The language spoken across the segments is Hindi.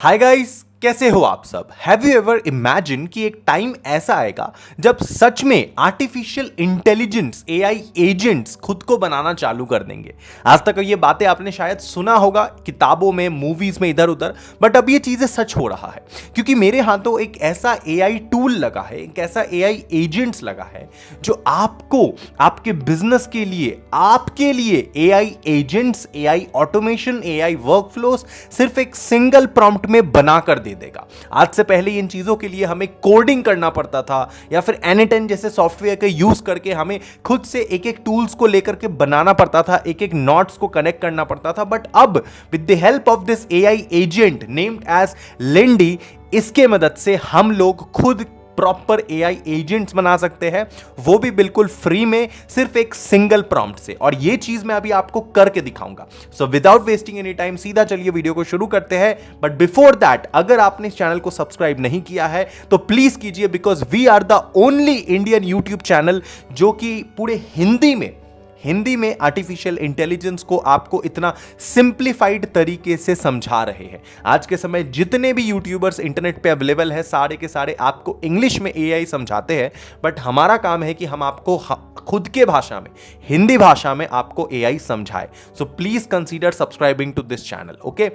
हाय गाइस, कैसे हो आप सब। हैव यू एवर इमेजिन कि एक टाइम ऐसा आएगा जब सच में आर्टिफिशियल इंटेलिजेंस एआई एजेंट्स खुद को बनाना चालू कर देंगे। आज तक ये बातें आपने शायद सुना होगा किताबों में, मूवीज में, इधर उधर, बट अब ये चीजें सच हो रहा है क्योंकि मेरे हाथों एक ऐसा एआई टूल लगा है, एक ऐसा एआई एजेंट्स लगा है जो आपको आपके बिजनेस के लिए, आपके लिए AI agents, AI automation, AI workflows सिर्फ एक सिंगल प्रॉम्प्ट में बनाकर दे देगा। आज से पहले इन चीजों के लिए हमें कोडिंग करना पड़ता था या फिर N10 जैसे सॉफ्टवेयर का यूज करके हमें खुद से एक एक टूल्स को लेकर के बनाना पड़ता था, एक एक नॉट्स को कनेक्ट करना पड़ता था। बट अब with the help of this AI agent named as Lindy, इसके मदद से हम लोग खुद प्रॉपर एआई एजेंट्स बना सकते हैं, वो भी बिल्कुल फ्री में, सिर्फ एक सिंगल प्रॉम्प्ट से। और ये चीज मैं अभी आपको करके दिखाऊंगा। So without wasting any time सीधा चलिए वीडियो को शुरू करते हैं। बट बिफोर दैट, अगर आपने इस चैनल को सब्सक्राइब नहीं किया है तो प्लीज कीजिए, because we are the only Indian YouTube channel जो कि पूरे हिंदी में आर्टिफिशियल इंटेलिजेंस को आपको इतना सिंप्लीफाइड तरीके से समझा रहे हैं। आज के समय जितने भी यूट्यूबर्स इंटरनेट पे अवेलेबल है, सारे के सारे आपको इंग्लिश में एआई समझाते हैं, बट हमारा काम है कि हम आपको खुद के भाषा में, हिंदी भाषा में आपको एआई समझाए। So please consider subscribing to this channel, okay.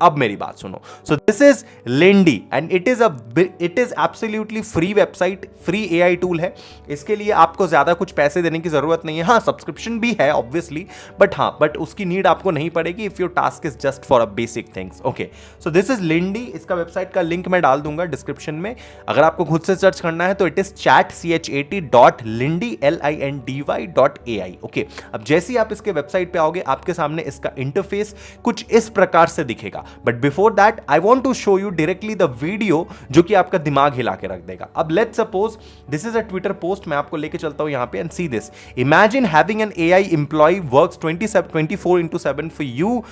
अब मेरी बात सुनो। So this is Lindy and it is absolutely free website, free AI tool है। इसके लिए आपको ज्यादा कुछ पैसे देने की जरूरत नहीं है। हाँ, सब्सक्रिप्शन भी है ऑब्वियसली, बट उसकी नीड आपको नहीं पड़ेगी if your task is just for a basic things, okay. So this is लेंडी। इसका वेबसाइट का लिंक मैं डाल दूंगा डिस्क्रिप्शन में। अगर आपको खुद से सर्च करना है तो इट इज chat.lindy.ai, ओके। अब जैसे ही आप इसके वेबसाइट पे आओगे, आपके सामने इसका इंटरफेस कुछ इस प्रकार से दिखेगा। But before that I want to show you directly the video जो कि आपका दिमाग हिला के रख देगा। अब let's suppose this is a Twitter post, मैं आपको लेके चलता हूं यहां पे and see this. Imagine having an AI employee works 24/7 for you,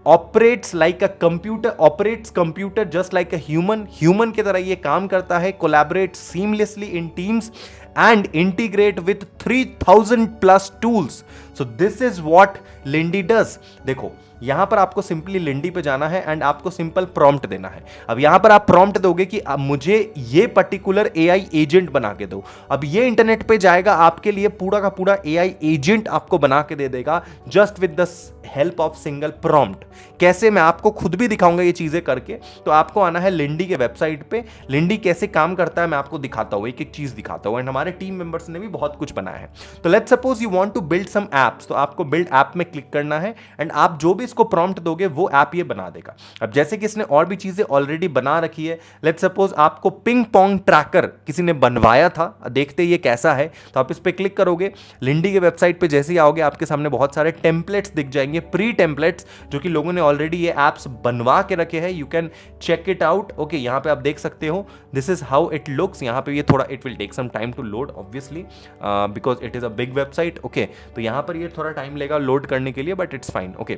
operates like a computer, operates computer just like a human की तरह ये काम करता है, collaborate seamlessly in teams and integrate with 3000 plus tools. So this is what Lindy does. देखो, यहां पर आपको सिंपली लिंडी पे जाना है एंड आपको सिंपल प्रॉम्प्ट देना है। अब यहां पर आप प्रॉम्प्ट दोगे कि अब मुझे ये पर्टिकुलर एआई एजेंट बना के दो। अब ये इंटरनेट पे जाएगा, आपके लिए पूरा का पूरा एआई एजेंट आपको बना के दे देगा, just with the help of single prompt. कैसे, मैं आपको खुद भी दिखाऊंगा ये चीजें करके। तो आपको आना है लिंडी के वेबसाइट पे। लिंडी कैसे काम करता है मैं आपको दिखाता हूँ, एक एक चीज दिखाता हूँ। एंड हमारे टीम मेंबर्स ने भी बहुत कुछ बनाया है। तो let's suppose you want to build some apps, तो आपको बिल्ड ऐप में क्लिक करना है एंड आप जो भी इसको प्रॉम्प्ट दोगे वो ऐप ये बना देगा। अब जैसे कि इसने और भी चीजें ऑलरेडी बना रखी है, लेट्स सपोज आपको पिंग पोंग ट्रैकर किसी ने बनवाया था, देखते ये कैसा है। तो आप इस पे क्लिक करोगे, लिंडी के वेबसाइट पे जैसे ही आओगे, आपके सामने बहुत सारे टेम्पलेट्स दिख जाएंगे, प्री टेम्पलेट्स जो कि लोगों ने ऑलरेडी ये एप्स बनवा के रखे हैं। You can check it out, okay. यहां पे आप देख सकते हो, this is how it looks. यहां पे ये थोड़ा, it will take some time to load obviously, because it is a big website, okay. तो यहां पर ये थोड़ा टाइम लेगा लोड करने के लिए, बट इट्स फाइन, ओके।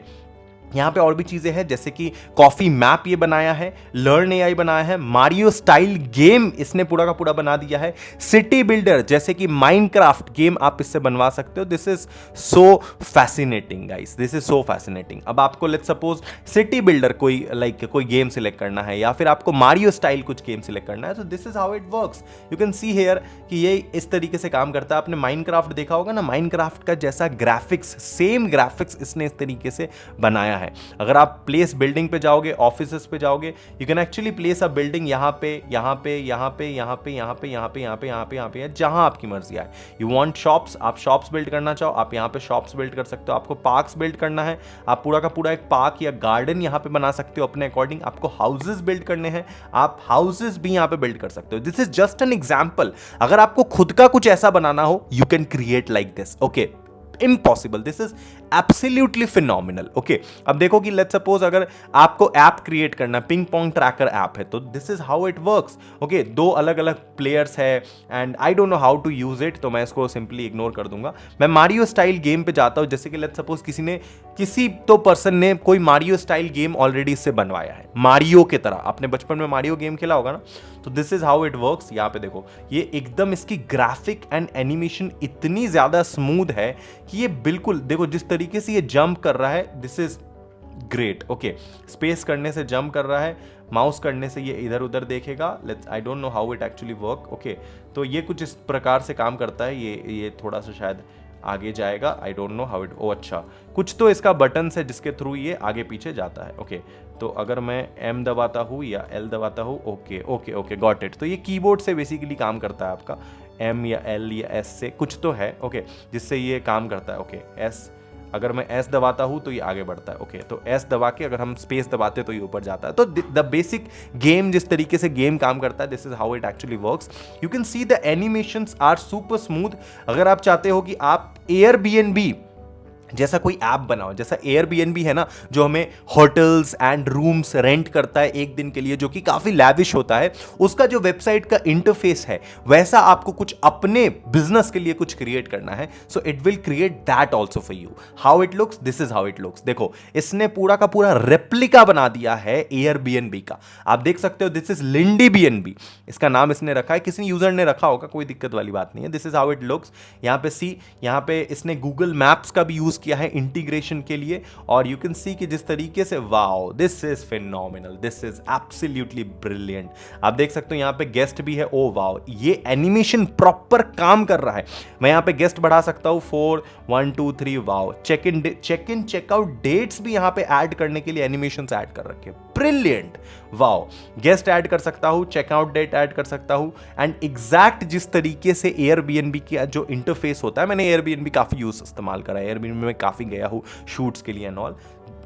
यहाँ पे और भी चीजें हैं, जैसे कि कॉफी मैप ये बनाया है, लर्न एआई बनाया है, मारियो स्टाइल गेम इसने पूरा का पूरा बना दिया है, सिटी बिल्डर जैसे कि माइनक्राफ्ट गेम आप इससे बनवा सकते हो। This is so fascinating guys, this is so fascinating. अब आपको लेट्स सपोज सिटी बिल्डर कोई गेम सिलेक्ट करना है, या फिर आपको मारियो स्टाइल कुछ गेम सिलेक्ट करना है, तो this is how it works. You can see here कि ये इस तरीके से काम करता है। आपने माइनक्राफ्ट देखा होगा ना, माइनक्राफ्ट का जैसा ग्राफिक्स, सेम ग्राफिक्स इसने इस तरीके से बनाया है। अगर आप प्लेस बिल्डिंग पे जाओगे, ऑफिसेस पे जाओगे, you can actually place a building यहाँ पे, यहाँ पे, यहाँ पे, यहाँ पे, यहाँ पे, यहाँ पे, यहाँ पे, यहाँ पे, यहाँ पे, जहां आपकी मर्जी आए। यू वांट शॉप्स, आप शॉप्स बिल्ड करना चाहो, आप यहाँ पे शॉप्स बिल्ड कर सकते हो। आपको पार्क्स बिल्ड करना है, आप पूरा का पूरा एक पार्क या गार्डन यहाँ पे बना सकते हो अपने अकॉर्डिंग। आपको हाउसेस बिल्ड करने हैं, आप हाउसेस भी यहाँ पे बिल्ड कर सकते हो। This is just an example. अगर आपको खुद का कुछ ऐसा बनाना हो, you can create like this, okay. Impossible, this is absolutely phenomenal, okay. अब देखो कि लेट्स सपोज अगर आपको ऐप क्रिएट करना, पिंग पोंग ट्रैकर ऐप है, तो this is how it works, okay. दो अलग अलग प्लेयर्स है and I don't know how to use it, तो मैं इसको सिंपली इग्नोर कर दूंगा। मैं मारियो स्टाइल गेम पे जाता हूं, जैसे कि लेट्स सपोज किसी पर्सन ने कोई मारियो स्टाइल गेम ऑलरेडी इससे बनवाया है, मारियो की तरह। आपने बचपन में मारियो गेम खेला होगा ना, तो this is how it works. यहाँ पे देखो, ये एकदम इसकी ग्राफिक एंड एनिमेशन इतनी ज्यादा स्मूथ है कि ये बिल्कुल देखो जिस तरीके से ये जंप कर रहा है, this is great, okay. Space करने से जंप कर रहा है, माउस करने से ये इधर उधर देखेगा। Let's, I don't know how it actually work, okay. तो ये कुछ इस प्रकार से काम करता है। ये थोड़ा सा शायद आगे जाएगा, I don't know how it, ओ अच्छा, कुछ तो इसका बटन है जिसके थ्रू ये आगे पीछे जाता है, ओके। तो अगर मैं M दबाता हूँ या L दबाता हूँ, okay okay okay, got it. तो ये कीबोर्ड से बेसिकली काम करता है आपका, M या L या S से कुछ तो है, ओके, जिससे ये काम करता है, ओके। S, अगर मैं S दबाता हूँ तो ये आगे बढ़ता है, ओके। तो S दबा के अगर हम स्पेस दबाते तो ये ऊपर जाता है। तो द बेसिक गेम, जिस तरीके से गेम काम करता है, this is how it actually works. You can see the animations are super smooth. अगर आप चाहते हो कि आप एयरबीएनबी जैसा कोई ऐप बनाओ, जैसा एयरबीएनबी है ना, जो हमें होटल्स एंड रूम्स रेंट करता है एक दिन के लिए, जो कि काफी लैविश होता है, उसका जो वेबसाइट का इंटरफेस है, वैसा आपको कुछ अपने बिजनेस के लिए कुछ क्रिएट करना है। So it will create that also for you. How it looks, this is how it looks. देखो, इसने पूरा का पूरा रेप्लिका बना दिया है एयरबीएनबी का। आप देख सकते हो, दिस इज लिंडी बीएनबी, इसका नाम इसने रखा है, किसी यूजर ने रखा होगा, कोई दिक्कत वाली बात नहीं है। This is how it looks. यहाँ पे सी, यहाँ पे इसने गूगल मैप्स का भी यूज किया है इंटीग्रेशन के लिए, और यू कैन सी कि जिस तरीके से, wow, this is phenomenal, this is absolutely brilliant. आप देख सकते हो यहाँ पे गेस्ट भी है, ओ वाओ, ये एनिमेशन प्रॉपर काम कर रहा है। मैं यहाँ पे गेस्ट बढ़ा सकता हूँ 4 1 2 3, wow. Check in checkout dates भी यहाँ पे ऐड करने के लिए एनिमेशन ऐड कर रखे, ब्रिलियंट, वाओ। गेस्ट ऐड कर सकता हूँ, चेकआउट डेट ऐड कर सकता हूँ, एंड एग्जैक्ट जिस तरीके से एयरबीएनबी का जो इंटरफेस होता है, मैंने एयरबीएनबी काफी यूज इस्तेमाल करा है, एयरबीएनबी में काफी गया हूँ शूट्स के लिए and all.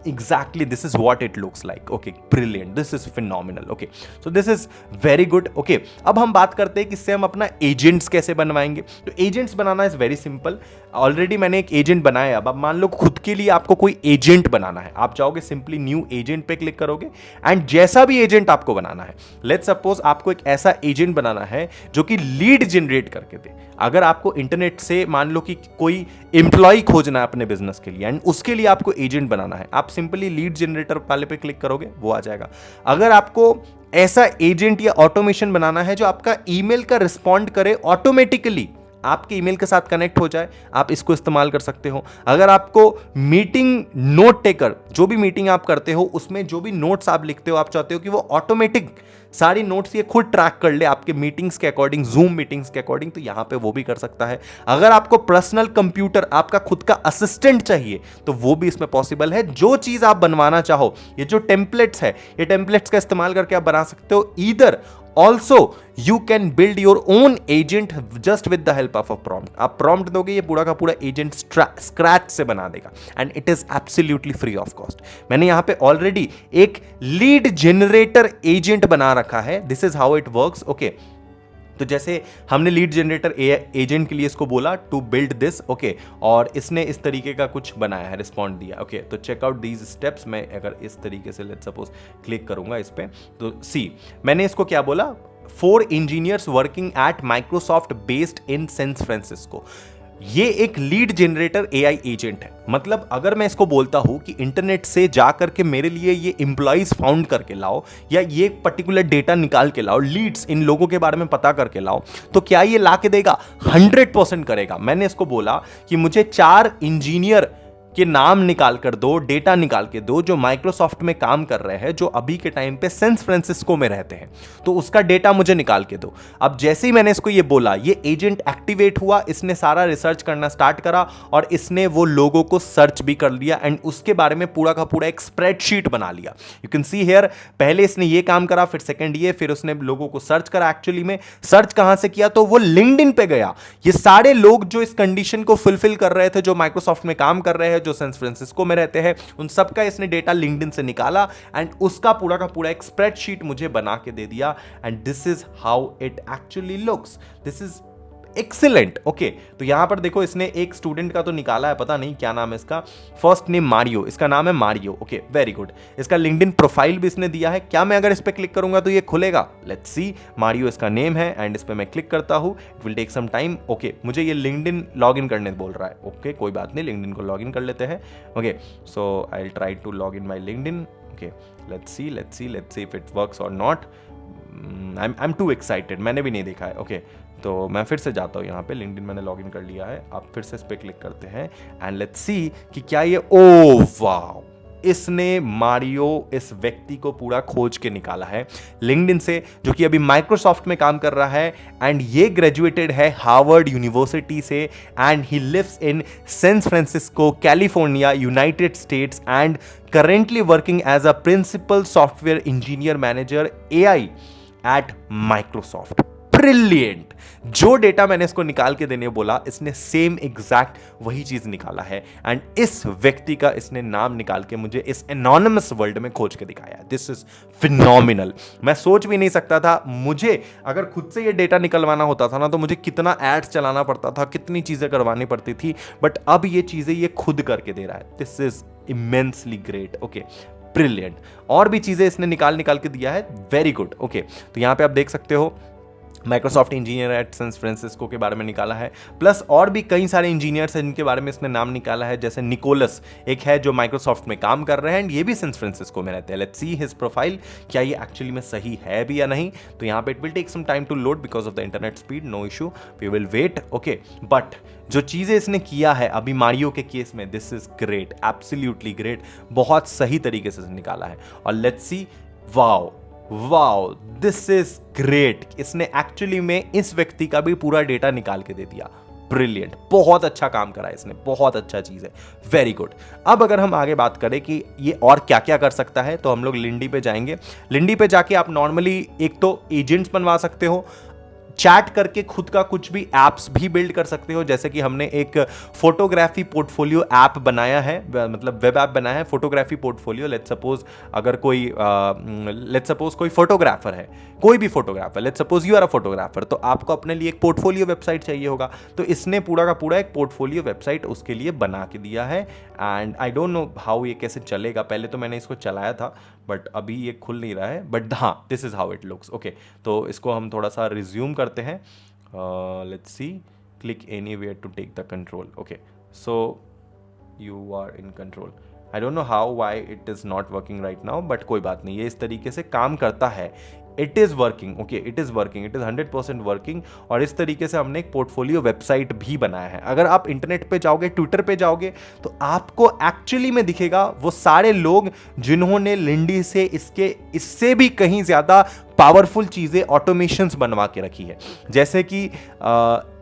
Exactly, this is what it looks like. Okay, brilliant, this is phenomenal. Okay, so this is very good. Okay, अब हम बात करते हैं कि इससे हम अपना एजेंट्स कैसे बनवाएंगे। तो agents banana is very simple. Already मैंने एक एजेंट बनाया है। अब मान लो खुद के लिए आपको कोई एजेंट बनाना है, आप जाओगे सिंपली न्यू एजेंट पे क्लिक करोगे, एंड जैसा भी एजेंट आपको बनाना है, लेट्स सपोज आपको एक ऐसा एजेंट बनाना है जो कि लीड जनरेट करके दे। अगर आपको इंटरनेट से मान लो कि कोई एम्प्लॉय खोजना है अपने बिजनेस के लिए, एंड उसके लिए आपको एजेंट बनाना है, आप सिंपली लीड जनरेटर वाले पे क्लिक करोगे, वो आ जाएगा। अगर आपको ऐसा एजेंट या ऑटोमेशन बनाना है जो आपका ईमेल का रिस्पॉन्ड करे ऑटोमेटिकली, आपके ईमेल के साथ कनेक्ट हो जाए, आप इसको इस्तेमाल कर सकते हो। अगर आपको मीटिंग नोट टेकर, जो भी मीटिंग आप करते हो उसमें जो भी नोट्स आप लिखते हो, आप चाहते हो कि वो ऑटोमेटिक सारी नोट्स ये खुद ट्रैक कर ले आपके मीटिंग्स के अकॉर्डिंग, जूम मीटिंग्स के अकॉर्डिंग, तो यहां पे वो भी कर सकता है। अगर आपको पर्सनल कंप्यूटर, आपका खुद का असिस्टेंट चाहिए, तो वो भी इसमें पॉसिबल है। जो चीज आप बनवाना चाहो, ये जो टेम्पलेट्स है, ये टेम्पलेट्स का इस्तेमाल करके आप बना सकते हो। Either also you can build your own agent just with the help of a prompt. आप प्रॉम्प्ट दोगे, ये पूरा का पूरा एजेंट स्क्रैच से बना देगा, and it is absolutely free of cost. मैंने यहां पे ऑलरेडी एक लीड जनरेटर एजेंट बना रखा है। This is how it works, okay. तो जैसे हमने लीड जनरेटर एजेंट के लिए इसको बोला टू बिल्ड दिस, ओके, और इसने इस तरीके का कुछ बनाया है, रिस्पॉन्ड दिया, ओके। तो चेकआउट दीज स्टेप्स, मैं अगर इस तरीके से लेट्स सपोज क्लिक करूंगा इस पे, तो सी, मैंने इसको क्या बोला, 4 engineers working at Microsoft based in San Francisco. ये एक लीड जनरेटर एआई एजेंट है। मतलब अगर मैं इसको बोलता हूं कि इंटरनेट से जाकर के मेरे लिए ये एम्प्लॉइज फाउंड करके लाओ, या ये पर्टिकुलर डेटा निकाल के लाओ, लीड्स, इन लोगों के बारे में पता करके लाओ, तो क्या ये ला के देगा? 100% करेगा। मैंने इसको बोला कि मुझे 4 इंजीनियर के नाम निकाल कर दो, डेटा निकाल के दो, जो माइक्रोसॉफ्ट में काम कर रहे हैं, जो अभी के टाइम पे सैन फ्रांसिस्को में रहते हैं, तो उसका डेटा मुझे निकाल के दो। अब जैसे ही मैंने इसको ये बोला, ये एजेंट एक्टिवेट हुआ, इसने सारा रिसर्च करना स्टार्ट करा, और इसने वो लोगों को सर्च भी कर लिया, एंड उसके बारे में पूरा का पूरा एक स्प्रेडशीट बना लिया। यू कैन सी हियर, पहले इसने ये काम करा, फिर सेकंड ये, फिर उसने लोगों को सर्च करा। एक्चुअली में सर्च कहां से किया, तो वो लिंक्डइन पे गया। ये सारे लोग जो इस कंडीशन को फुलफिल कर रहे थे, जो माइक्रोसॉफ्ट में काम कर रहे हैं, जो सैन फ्रांसिस्को में रहते हैं, उन सबका इसने डेटा लिंक्डइन से निकाला, एंड उसका पूरा का पूरा एक स्प्रेडशीट मुझे बना के दे दिया। And this is how it actually looks. This is excellent, okay. तो यहां पर देखो, इसने एक स्टूडेंट का तो निकाला है, पता नहीं क्या नाम है इसका, फर्स्ट नेम मारियो, इसका नाम है मारियो, ओके, वेरी गुड। इसका लिंक्डइन प्रोफाइल भी इसने दिया है। क्या मैं अगर इस पे क्लिक करूंगा तो ये खुलेगा? लेट्स सी, मारियो इसका नेम है, एंड इस पे मैं क्लिक करता हूं, it will take some time, okay. मुझे ये लिंक्डइन लॉगिन करने बोल रहा है, ओके, कोई बात नहीं, लिंक्डइन को लॉगिन कर लेते हैं, okay. So I will try to log in my LinkedIn, okay. Let's see if it works और not. I am too excited, मैंने भी नहीं देखा है, ओके। तो मैं फिर से जाता हूँ, यहाँ पे लिंक्डइन मैंने लॉगिन कर लिया है। आप फिर से इस पे क्लिक करते हैं, एंड लेट्स सी कि क्या ये, ओ वाओ, इसने मारियो इस व्यक्ति को पूरा खोज के निकाला है लिंक्डइन से, जो कि अभी माइक्रोसॉफ्ट में काम कर रहा है। एंड ये ग्रेजुएटेड है हार्वर्ड यूनिवर्सिटी से and he lives in San Francisco, California, United States and currently working as a principal software engineer manager AI at Microsoft. Brilliant! जो डेटा मैंने इसको निकाल के देने बोला, इसने सेम एग्जैक्ट वही चीज निकाला है एंड इस व्यक्ति का इसने नाम निकाल के मुझे इस एनोनिमस वर्ल्ड में खोज के दिखाया। This is phenomenal. मैं सोच भी नहीं सकता था, मुझे अगर खुद से ये डेटा निकलवाना होता था ना तो मुझे कितना एड्स चलाना पड़ता था, कितनी चीजें करवानी पड़ती थी, बट अब ये चीजें ये खुद करके दे रहा है। This is immensely great. Okay, brilliant. और भी चीजें इसने निकाल के दिया है, वेरी गुड। ओके, तो यहां पे आप देख सकते हो Microsoft engineer at San Francisco के बारे में निकाला है, प्लस और भी कई सारे इंजीनियर्स हैं जिनके बारे में इसने नाम निकाला है, जैसे निकोलस एक है जो माइक्रोसॉफ्ट में काम कर रहे हैं एंड ये भी सैन फ्रांसिस्को में रहते हैं। लेट्स सी हिज प्रोफाइल, क्या ये एक्चुअली में सही है भी या नहीं। तो यहाँ पे it will take some time to load because of the internet speed, no issue, we will wait. Okay, but जो चीज़ें इसने किया है अभी मारियो के केस में, this is great, absolutely great, बहुत सही तरीके से निकाला है। और let's see, wow wow, this is great. इसने एक्चुअली में इस व्यक्ति का भी पूरा डेटा निकाल के दे दिया। ब्रिलियंट, बहुत अच्छा काम करा इसने, बहुत अच्छा चीज है, वेरी गुड। अब अगर हम आगे बात करें कि ये और क्या क्या कर सकता है, तो हम लोग लिंडी पे जाएंगे। लिंडी पे जाके आप नॉर्मली एक तो एजेंट्स बनवा सकते हो, चैट करके खुद का कुछ भी एप्स भी बिल्ड कर सकते हो, जैसे कि हमने एक फोटोग्राफी पोर्टफोलियो ऐप बनाया है, मतलब वेब ऐप बनाया है फोटोग्राफी पोर्टफोलियो। लेट्स सपोज अगर कोई कोई फोटोग्राफर है, कोई भी photographer, let's suppose you are a photographer, तो आपको अपने लिए एक पोर्टफोलियो वेबसाइट चाहिए होगा, तो इसने पूरा का पूरा एक पोर्टफोलियो वेबसाइट उसके लिए बना के दिया है। And I don't know how ये कैसे चलेगा, पहले तो मैंने इसको चलाया था बट अभी ये खुल नहीं रहा है, बट हाँ, this is how it looks. Okay, तो इसको हम थोड़ा सा रिज्यूम करते हैं। Let's see, click anywhere to take the control. Okay, so you are in control. I don't know how why it is not working right now, but कोई बात नहीं, ये इस तरीके से काम करता है। It is working, okay, it is working, it is 100% working. और इस तरीके से हमने एक पोर्टफोलियो वेबसाइट भी बनाया है। अगर आप इंटरनेट पे जाओगे, ट्विटर पे जाओगे, तो आपको एक्चुअली में दिखेगा वो सारे लोग जिन्होंने लिंडी से इससे भी कहीं ज़्यादा पावरफुल चीज़ें, ऑटोमेशंस बनवा के रखी है। जैसे कि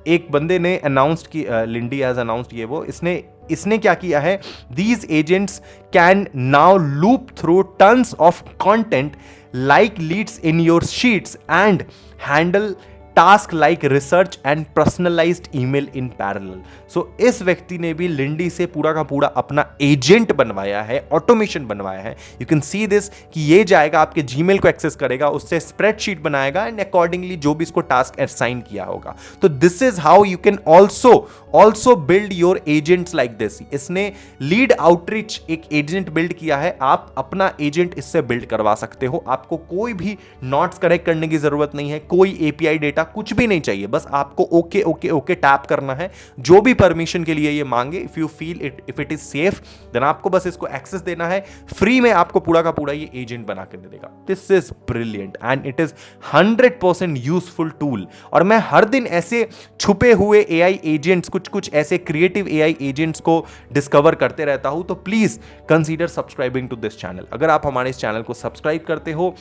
एक बंदे ने अनाउंस्ड की, लिंडी हैज अनाउंस्ड, ये वो, इसने क्या किया है, these agents can now loop through tons of content like leads in your sheets and handle task like research and personalized email in parallel. So इस व्यक्ति ने भी लिंडी से पूरा का पूरा अपना एजेंट बनवाया है, ऑटोमेशन बनवाया है। यू कैन सी दिस कि ये जाएगा आपके जीमेल को एक्सेस करेगा, उससे स्प्रेडशीट बनाएगा एंड अकॉर्डिंगली जो भी इसको टास्क असाइन किया होगा। तो this is how you can also build your agents like this. इसने लीड आउटरीच एक एजेंट बिल्ड किया है, आप अपना एजेंट इससे बिल्ड करवा सकते हो। आपको कोई भी नोट्स कनेक्ट करने की जरूरत नहीं है, कोई एपीआई डेटा कुछ भी नहीं चाहिए, बस आपको ओके ओके ओके टैप करना है। जो भी परमिशन के लिए ये मांगे, if you feel if it is safe, then आपको बस इसको एक्सेस देना है। फ्री में आपको पूरा का पूरा ये एजेंट बना के दे देगा। This is brilliant and it is 100% useful tool. और मैं हर दिन ऐसे छुपे हुए एआई एजेंट्स, कुछ ऐसे क्रिएटिव एआई एजेंट्स को डिस्कवर करते रहता हूं। तो please consider subscribing to this channel. अगर आप हमारे इस चैनल को सब्सक्राइब करते हो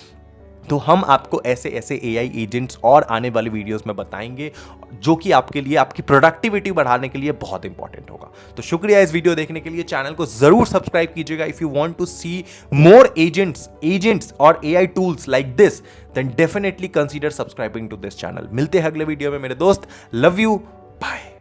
तो हम आपको ऐसे एआई एजेंट्स और आने वाली वीडियोस में बताएंगे, जो कि आपके लिए, आपकी प्रोडक्टिविटी बढ़ाने के लिए बहुत इंपॉर्टेंट होगा। तो शुक्रिया इस वीडियो देखने के लिए। चैनल को जरूर सब्सक्राइब कीजिएगा। If you want to see more agents और AI tools like this, then definitely consider subscribing to this channel. मिलते हैं अगले वीडियो में मेरे दोस्त। Love you,